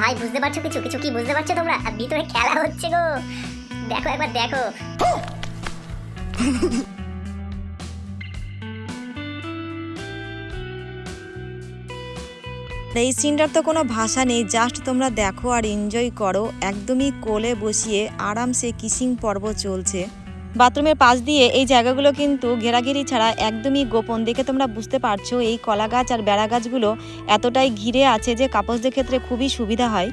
ভাই বুঝতে পারছো কিছু কিছু কি বুঝতে পারছো তোমরা? ভিতরে খেলা হচ্ছে গো, দেখো একবার দেখো। এই সিনটার তো কোনো ভাষা নেই, জাস্ট তোমরা দেখো আর এনজয় করো। একদমই কোলে বসিয়ে আরামসে কিসিং পর্ব চলছে। বাথরুমের পাশ দিয়ে এই জায়গাগুলো কিন্তু ঘেরাঘেরি ছাড়া একদমই গোপন। দেখে তোমরা বুঝতে পারছো এই কলা গাছ আর বেড়া গাছগুলো এতটাই ঘিরে আছে যে কাপলসদের ক্ষেত্রে খুবই সুবিধা হয়।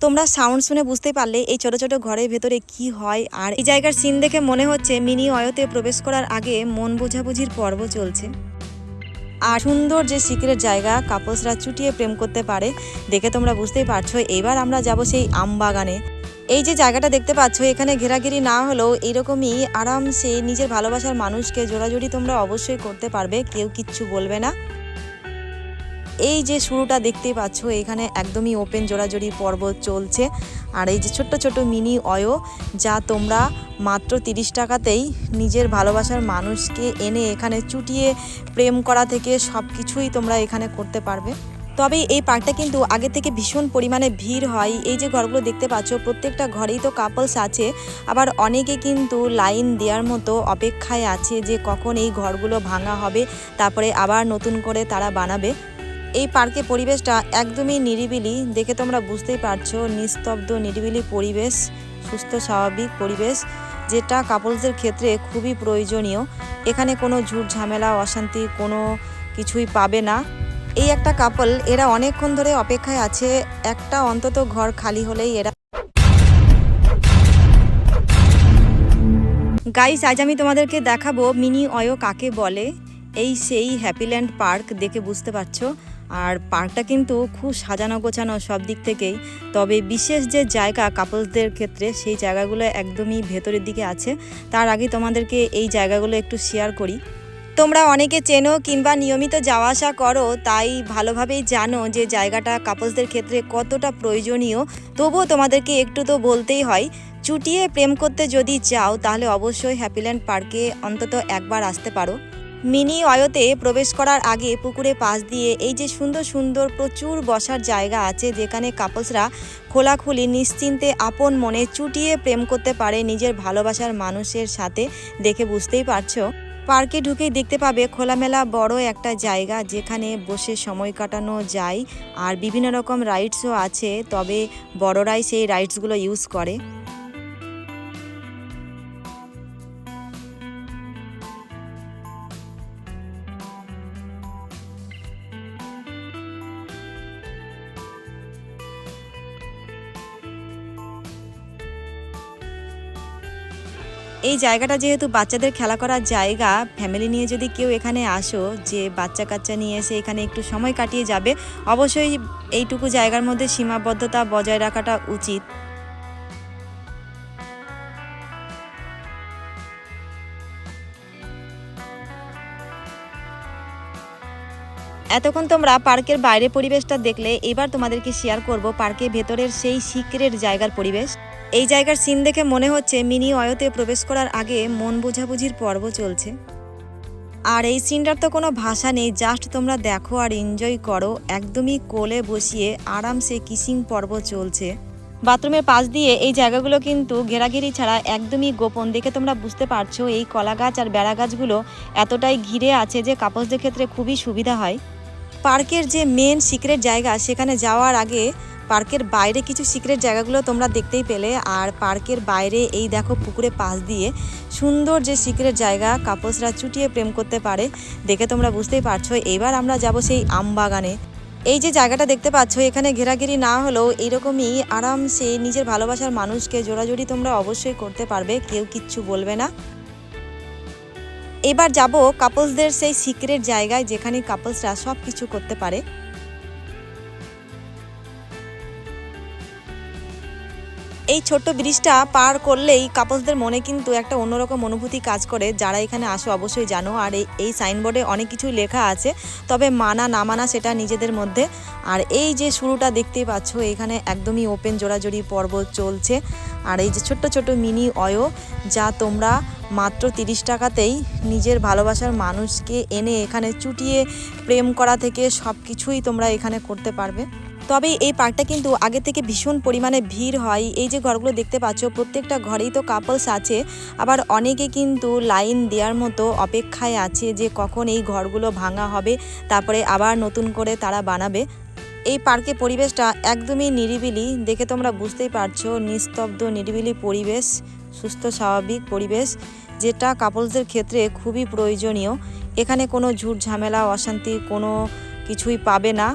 তোমরা সাউন্ড শুনে বুঝতে পারলে এই ছোট ছোট ঘরের ভেতরে কি হয়। আর এই জায়গার সিন দেখে মনে হচ্ছে মিনি অয়োতে প্রবেশ করার আগে মন বোঝাবুঝির পর্ব চলছে। আর সুন্দর যে সিক্রেট জায়গা, কাপলসরা চুটিয়ে প্রেম করতে পারে দেখে তোমরা বুঝতেই পারছো। এবার আমরা যাব সেই আম বাগানে। এই যে জায়গাটা দেখতে পাচ্ছ, এখানে ঘেরাঘেরি না হলেও এইরকমই আরামসে নিজের ভালোবাসার মানুষকে জোড়াজুড়ি তোমরা অবশ্যই করতে পারবে, কেউ কিচ্ছু বলবে না। এই যে শুরুটা দেখতেই পাচ্ছ, এখানে একদমই ওপেন জোড়াজোড়ি পর্ব চলছে। আর এই যে ছোট্ট ছোট মিনি অয়ো, যা তোমরা মাত্র 30 টাকাতেই নিজের ভালোবাসার মানুষকে এনে এখানে চুটিয়ে প্রেম করা থেকে সব কিছুই তোমরা এখানে করতে পারবে। তবে এই পার্কটা কিন্তু আগে থেকে ভীষণ পরিমাণে ভিড় হয়। এই যে ঘরগুলো দেখতে পাচ্ছ, প্রত্যেকটা ঘরেই তো কাপলস আছে, আবার অনেকে কিন্তু লাইন দেওয়ার মতো অপেক্ষায় আছে যে কখন এই ঘরগুলো ভাঙা হবে, তারপরে আবার নতুন করে তারা বানাবে। এই পার্কের পরিবেশটা একদমই নিরিবিলি, দেখে তোমরা বুঝতেই পারছো। নিস্তব্ধ নিরিবিলি পরিবেশ, সুস্থ স্বাভাবিক পরিবেশ, যেটা কাপলসদের ক্ষেত্রে খুবই প্রয়োজনীয়। এখানে কোনো ঝুট ঝামেলা অশান্তি কোনো কিছুই পাবে না। এই একটা কাপল, এরা অনেকক্ষণ ধরে অপেক্ষায় আছে, একটা অন্তত ঘর খালি হলেই এরা। গাইস, আজ আমি তোমাদেরকে দেখাবো মিনি অয়ো কাকে বলে। এই সেই হ্যাপিল্যান্ড পার্ক, দেখে বুঝতে পারছো। আর পার্কটা কিন্তু খুব সাজানো গোছানো সব দিক থেকেই। তবে বিশেষ যে জায়গা কাপলসদের ক্ষেত্রে, সেই জায়গাগুলো একদমই ভেতরের দিকে আছে। তার আগে তোমাদেরকে এই জায়গাগুলো একটু শেয়ার করি। তোমরা অনেকে চেনো কিংবা নিয়মিত যাওয়া আসা করো, তাই ভালোভাবেই জানো যে জায়গাটা কাপলসদের ক্ষেত্রে কতটা প্রয়োজনীয়। তবুও তোমাদেরকে একটু তো বলতেই হয়, চুটিয়ে প্রেম করতে যদি চাও তাহলে অবশ্যই হ্যাপিল্যান্ড পার্কে অন্তত একবার আসতে পারো। মিনি অয়োতে প্রবেশ করার আগে পুকুরে পাশ দিয়ে এই যে সুন্দর সুন্দর প্রচুর বসার জায়গা আছে, যেখানে কাপলসরা খোলাখুলি নিশ্চিন্তে আপন মনে চুটিয়ে প্রেম করতে পারে নিজের ভালোবাসার মানুষের সাথে। দেখে বুঝতেই পারছো। পার্কে ঢুকেই দেখতে পাবে খোলামেলা বড় একটা জায়গা, যেখানে বসে সময় কাটানো যায়। আর বিভিন্ন রকম রাইডসও আছে, তবে বড়রাই সেই রাইডসগুলো ইউজ করে। এই জায়গাটা যেহেতু বাচ্চাদের খেলা করার জায়গা, ফ্যামিলি নিয়ে যদি কেউ এখানে আসো, যে বাচ্চা কাচ্চা নিয়ে এসে এখানে একটু সময় কাটিয়ে যাবে, অবশ্যই এইটুকু জায়গার মধ্যে সীমাবদ্ধতা বজায় রাখাটা উচিত। এতক্ষণ তোমরা পার্কের বাইরে পরিবেশটা দেখলে, এবার তোমাদেরকে শেয়ার করব পার্কের ভেতরের সেই সিক্রেট জায়গার পরিবেশ। এই জায়গার সিন দেখে মনে হচ্ছে মিনি অয়োতে প্রবেশ করার আগে মন বোঝাবুঝির পর্ব চলছে। আর এই সিনটার তো কোনো ভাষা নেই, জাস্ট তোমরা দেখো আর এনজয় করো। একদমই কোলে বসিয়ে আরামসে কিসিং পর্ব চলছে। বাথরুমের পাশ দিয়ে এই জায়গাগুলো কিন্তু ঘেরাঘেরি ছাড়া একদমই গোপন। দেখে তোমরা বুঝতে পারছো এই কলা গাছ আর বেড়া গাছগুলো এতটাই ঘিরে আছে যে কাপলসদের ক্ষেত্রে খুবই সুবিধা হয়। পার্কের যে মেন সিক্রেট জায়গা, সেখানে যাওয়ার আগে পার্কের বাইরে কিছু সিক্রেট জায়গাগুলো তোমরা দেখতেই পেলে। আর পার্কের বাইরে এই দেখো পুকুরে পাশ দিয়ে সুন্দর যে সিক্রেট জায়গা, কাপলসরা চুটিয়ে প্রেম করতে পারে দেখে তোমরা বুঝতেই পারছো। এবার আমরা যাব সেই আম বাগানে। এই যে জায়গাটা দেখতে পাচ্ছ, এখানে ঘেরাঘেরি না হলেও এইরকমই আরামসে নিজের ভালোবাসার মানুষকে জোড়াজুড়ি তোমরা অবশ্যই করতে পারবে, কেউ কিচ্ছু বলবে না। এবার যাব কাপলসদের সেই সিক্রেট জায়গায়, যেখানে কাপলসরা সব কিছু করতে পারে। এই ছোট্ট ব্রিজটা পার করলেই কাপলসদের মনে কিন্তু একটা অন্যরকম অনুভূতি কাজ করে। যারা এখানে আসো অবশ্যই জানো। আর এই সাইনবোর্ডে অনেক কিছুই লেখা আছে, তবে মানা না মানা সেটা নিজেদের মধ্যে। আর এই যে শুরুটা দেখতেই পাচ্ছ, এখানে একদমই ওপেন জোড়াজোড়ি পর্ব চলছে। আর এই যে ছোট্ট ছোট মিনি অয়ো, যা তোমরা মাত্র 30 টাকাতেই নিজের ভালোবাসার মানুষকে এনে এখানে চুটিয়ে প্রেম করা থেকে সব কিছুই তোমরা এখানে করতে পারবে। তবে এই পার্কটা কিন্তু আগে থেকে ভীষণ পরিমাণে ভিড় হয়। এই যে ঘরগুলো দেখতে পাচ্ছ, প্রত্যেকটা ঘরেই তো কাপলস আছে, আবার অনেকে কিন্তু লাইন দেওয়ার মতো অপেক্ষায় আছে যে কখন এই ঘরগুলো ভাঙা হবে, তারপরে আবার নতুন করে তারা বানাবে। এই পার্কে পরিবেশটা একদমই নিরিবিলি, দেখে তোমরা বুঝতেই পারছো, নিস্তব্ধ নিরিবিলি পরিবেশ, সুস্থ স্বাভাবিক পরিবেশ, যেটা কাপলসদের ক্ষেত্রে খুবই প্রয়োজনীয়। এখানে কোনো ঝুট ঝামেলা অশান্তি কোনো কিছুই পাবে না।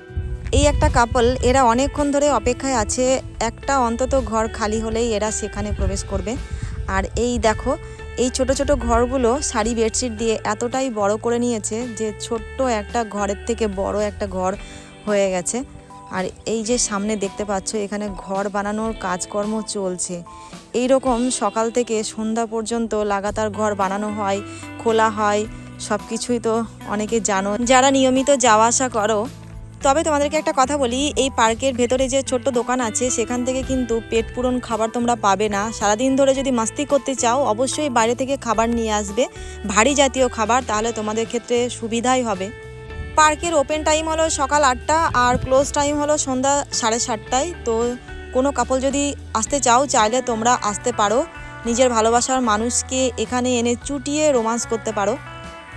এই একটা কাপল, এরা অনেকক্ষণ ধরে অপেক্ষায় আছে, একটা অন্তত ঘর খালি হলেই এরা সেখানে প্রবেশ করবে। আর এই দেখো, এই ছোট ছোট ঘরগুলো শাড়ি বেডশিট দিয়ে এতটাই বড় করে নিয়েছে যে ছোট্ট একটা ঘরের থেকে বড় একটা ঘর হয়ে গেছে। আর এই যে সামনে দেখতে পাচ্ছ, এখানে ঘর বানানোর কাজকর্ম চলছে। এই রকম সকাল থেকে সন্ধ্যা পর্যন্ত লাগাতার ঘর বানানো হয়, খোলা হয়, সব কিছুই তো অনেকে জানো যারা নিয়মিত যাওয়া আসা করো। তবে তোমাদেরকে একটা কথা বলি, এই পার্কের ভেতরে যে ছোট্ট দোকান আছে সেখান থেকে কিন্তু পেট পূরণ খাবার তোমরা পাবে না। সারাদিন ধরে যদি মাস্তি করতে চাও অবশ্যই বাইরে থেকে খাবার নিয়ে আসবে, ভারী জাতীয় খাবার, তাহলে তোমাদের ক্ষেত্রে সুবিধাই হবে। পার্কের ওপেন টাইম হলো সকাল 8টা আর ক্লোজ টাইম হলো সন্ধ্যা 7:30টায়। তো কোনো কাপল যদি আসতে চাও চাইলে তোমরা আসতে পারো, নিজের ভালোবাসার মানুষকে এখানে এনে চুটিয়ে রোমান্স করতে পারো।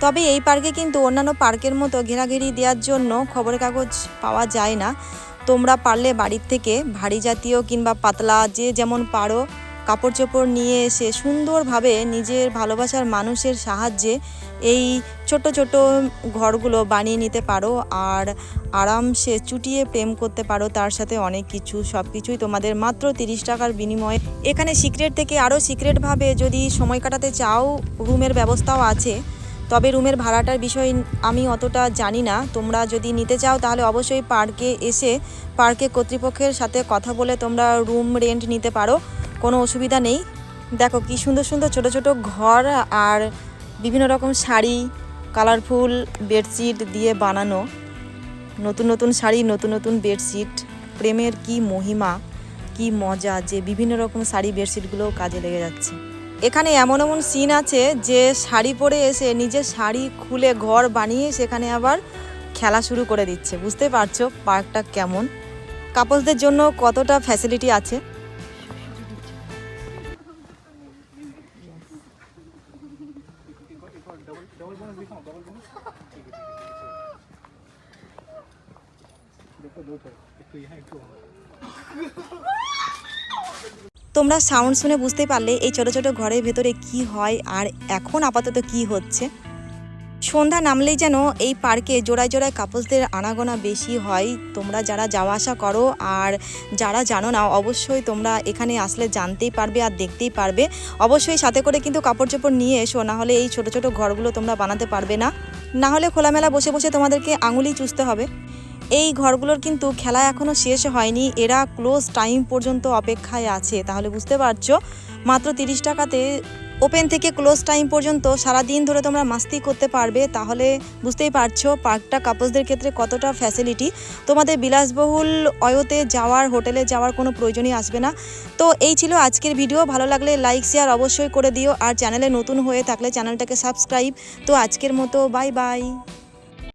তবে এই পার্কে কিন্তু অন্যান্য পার্কের মতো ঘেরাঘেরি দেওয়ার জন্য খবরের কাগজ পাওয়া যায় না। তোমরা পারলে বাড়ির থেকে ভারী জাতীয় কিংবা পাতলা যে যেমন পারো কাপড় চোপড় নিয়ে এসে সুন্দরভাবে নিজের ভালোবাসার মানুষের সাহায্যে এই ছোট ছোট ঘরগুলো বানিয়ে নিতে পারো আর আরামসে চুটিয়ে প্রেম করতে পারো। তার সাথে অনেক কিছু, সব কিছুই তোমাদের মাত্র 30 টাকার বিনিময়ে। এখানে সিক্রেট থেকে আরও সিক্রেটভাবে যদি সময় কাটাতে চাও, রুমের ব্যবস্থাও আছে। তবে রুমের ভাড়াটার বিষয় আমি অতটা জানি না। তোমরা যদি নিতে চাও তাহলে অবশ্যই পার্কে এসে পার্কে কর্তৃপক্ষের সাথে কথা বলে তোমরা রুম রেন্ট নিতে পারো, কোনো অসুবিধা নেই। দেখো কি সুন্দর সুন্দর ছোট ছোট ঘর আর বিভিন্ন রকম শাড়ি, কালারফুল বেডশিট দিয়ে বানানো, নতুন নতুন শাড়ি, নতুন নতুন বেডশিট। প্রেমের কি মহিমা, কি মজা যে বিভিন্ন রকম শাড়ি বেডশিটগুলোও কাজে লেগে যাচ্ছে। এখানে এমন এমন সিন আছে যে শাড়ি পরে এসে নিজের শাড়ি খুলে ঘর বানিয়ে সেখানে আবার খেলা শুরু করে দিচ্ছে। বুঝতে পারছো পার্কটা কেমন, কাপলসদের জন্য কতটা ফ্যাসিলিটি আছে। তোমরা সাউন্ড শুনে বুঝতে পারলে এই ছোট ছোট ঘরের ভেতরে কি হয় আর এখন আপাতত কি হচ্ছে। সন্ধ্যা নামলেই যেন এই পার্কে জোড়ায় জোড়ায় কাপলসদের আনাগোনা বেশি হয়। তোমরা যারা যাওয়া আসা করো আর যারা জানো না, অবশ্যই তোমরা এখানে আসলে জানতেই পারবে আর দেখতেই পারবে। অবশ্যই সাথে করে কিন্তু কাপড় চোপড় নিয়ে এসো, না হলে এই ছোট ছোট ঘরগুলো তোমরা বানাতে পারবে না। না হলে খোলামেলা বসে বসে তোমাদেরকে আঙুলি চুষতে হবে। এই ঘরগুলোর কিন্তু খেলা এখনও শেষ হয়নি, এরা ক্লোজ টাইম পর্যন্ত অপেক্ষায় আছে। তাহলে বুঝতে পারছো মাত্র 30 টাকাতে ওপেন থেকে ক্লোজ টাইম পর্যন্ত সারাদিন ধরে তোমরা মাস্তি করতে পারবে। তাহলে বুঝতেই পারছো পার্কটা কাপলসদের ক্ষেত্রে কতটা ফ্যাসিলিটি। তোমাদের বিলাসবহুল অয়োতে যাওয়ার, হোটেলে যাওয়ার কোনো প্রয়োজনই আসবে না। তো এই ছিল আজকের ভিডিও। ভালো লাগলে লাইক শেয়ার অবশ্যই করে দিও, আর চ্যানেলে নতুন হয়ে থাকলে চ্যানেলটাকে সাবস্ক্রাইব। তো আজকের মতো বাই বাই।